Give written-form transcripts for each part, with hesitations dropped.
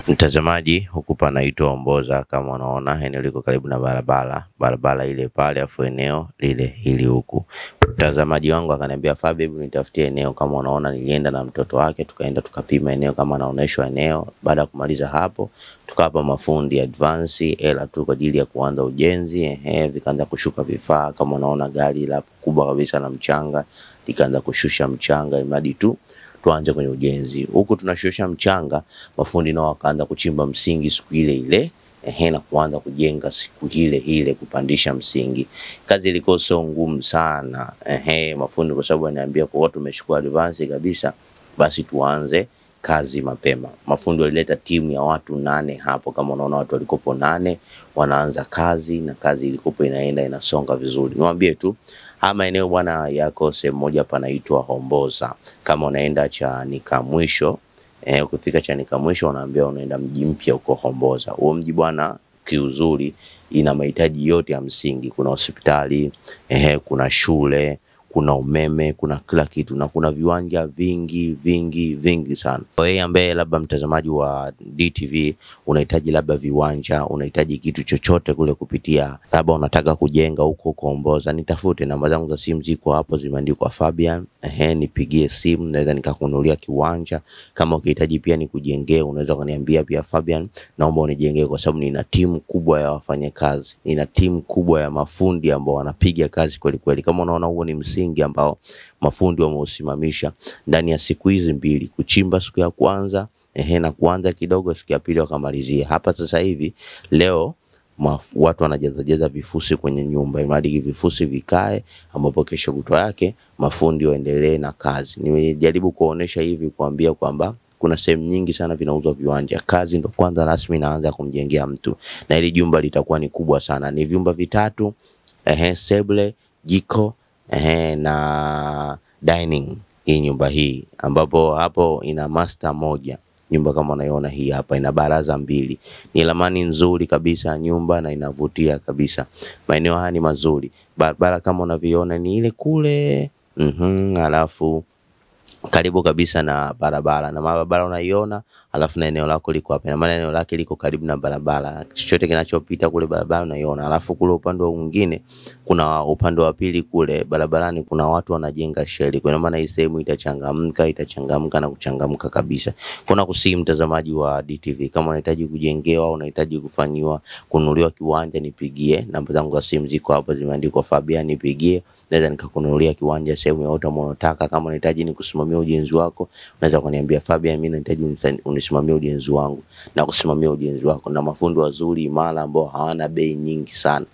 Mtazamaji, huku panaitwa Homboza. Kama unaona eneo liko karibu na barabara ile pale, afu eneo lile hili huku. Mtazamaji wangu akaniambia, Fabi, hebu nitafutie eneo. Kama unaona, nilienda na mtoto wake tukaenda tukapima eneo kama anaonyeshwa eneo. Baada ya kumaliza hapo, tukapa mafundi advance hela tu kwa ajili ya kuanza ujenzi. Vikaanza kushuka vifaa. Kama unaona gari la kubwa kabisa na mchanga likaanza kushusha mchanga, imradi tu tuanze kwenye ujenzi. Huku tunashusha mchanga, mafundi nao wakaanza kuchimba msingi siku ile ile, na kuanza kujenga siku ile ile, kupandisha msingi. Kazi ilikuwa sio ngumu sana. Mafundi kwa sababu ananiambia kwa watu tumechukua advance kabisa, basi tuanze kazi mapema. Mafundi walileta timu ya watu 8 hapo. Kama unaona watu walikopo 8 wanaanza kazi, na kazi ilikopo inaenda inasonga vizuri. Niwaambie tu ama eneo bwana yako sehemu moja panaitwa Homboza. Kama unaenda Chanika Mwisho, ukifika Chanika Mwisho unaambia unaenda mji mpya huko Homboza. Huo mji bwana kiuzuri ina mahitaji yote ya msingi. Kuna hospitali, kuna shule, kuna umeme, kuna kila kitu, na kuna viwanja vingi sana. Kwa hiyo ambaye labda mtazamaji wa DTV unahitaji labda viwanja, unahitaji kitu chochote kule kupitia, labda unataka kujenga huko Homboza, nitafute. Namba zangu za simu ziko hapo, zimeandikwa Fabian. Nipigie simu, naweza nikakununulia kiwanja. Kama ukihitaji pia nikujengee, unaweza kuniambia pia, Fabian, naomba unijengee, kwa sababu nina timu kubwa ya wafanyakazi, nina timu kubwa ya mafundi ambao wanapiga kazi kweli kweli. Kama unaona huo ni msingi ambao mafundi wameusimamisha ndani ya siku hizi 2, kuchimba siku ya kwanza, na kuanza kidogo siku ya pili wakamalizia. Hapa sasa hivi leo watu wanajaza vifusi kwenye nyumba, imradi vifusi vikae, ambapo kesho kutwa yake mafundi waendelee na kazi. Nimejaribu kuonesha hivi kuambia kwamba kuna sehemu nyingi sana vinauzwa viwanja. Kazi ndo kwanza rasmi naanza kumjengea mtu, na hili jumba litakuwa ni kubwa sana. Ni vyumba 3, sebule, jiko, na dining. Hii nyumba hii ambapo hapo ina master moja. Nyumba kama unaiona hii hapa ina baraza 2. Ni ramani nzuri kabisa nyumba, na inavutia kabisa. Maeneo haya ni mazuri. Barabara kama unaviona ni ile kule. Alafu karibu kabisa na barabara, na barabara unaiona, alafu na eneo lako liko hapa. Na maana eneo lake liko karibu na barabara, chochote kinachopita kule barabara unaiona. Alafu kule upande mwingine, kuna upande wa pili kule barabarani, kuna watu wanajenga sheli. Kwa maana hii sehemu itachangamka na kuchangamka kabisa. Kuna kusihi mtazamaji wa DTV, kama unahitaji kujengewa au unahitaji kufanyiwa kununuliwa kiwanja, nipigie. Namba zangu za simu ziko hapo, zimeandikwa Fabian, nipigie. Naweza nikakununulia kiwanja sehemu yote unayotaka. Kama unahitaji nikusimamia ujenzi wako, unaweza kuniambia, Fabian, mimi nahitaji unisimamie ujenzi wangu, na kusimamia ujenzi wako. Na mafundi wazuri imara ambao hawana bei nyingi sana.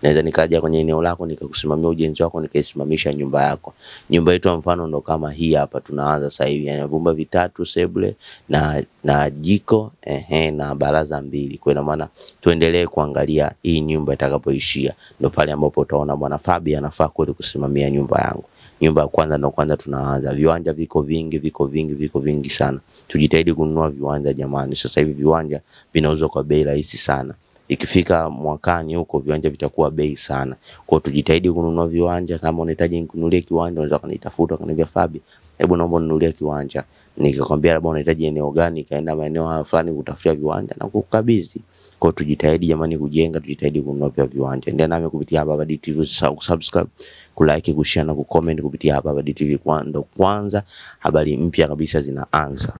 Naweza nikaja kwenye eneo lako nikakusimamia ujenzi wako, nikaisimamisha nyumba yako. Nyumba yetu mfano ndo kama hii hapa tunaanza sasa hivi, yani vyumba 3, sebule na jiko, na baraza 2. Kwa maana tuendelee kuangalia hii nyumba itakapoishia, ndo pale ambapo utaona bwana Fabi anafaa kweli kusimamia nyumba yangu. Nyumba ya kwanza ndo kwanza tunaanza. Viwanja viko vingi sana. Tujitahidi kununua viwanja jamani. Sasa hivi viwanja vinauzwa kwa bei rahisi sana. Ikifika mwakani huko viwanja vitakuwa bei sana. Kwa hiyo tujitahidi kununua viwanja. Kama unahitaji nikununulie kiwanja, unaweza kunitafuta kaniambia, Fabi, hebu naomba ninunulie kiwanja. Nikakwambia labda unahitaji eneo gani, kaenda maeneo haya fulani kutafutia viwanja na kukabidhi. Kwa tujitahidi jamani kujenga, tujitahidi kununua pia viwanja. Ndio nami kupitia hapa DTV, subscribe, kulike, kushare na kucomment kupitia hapa DTV. Kwanza habari mpya kabisa zinaanza.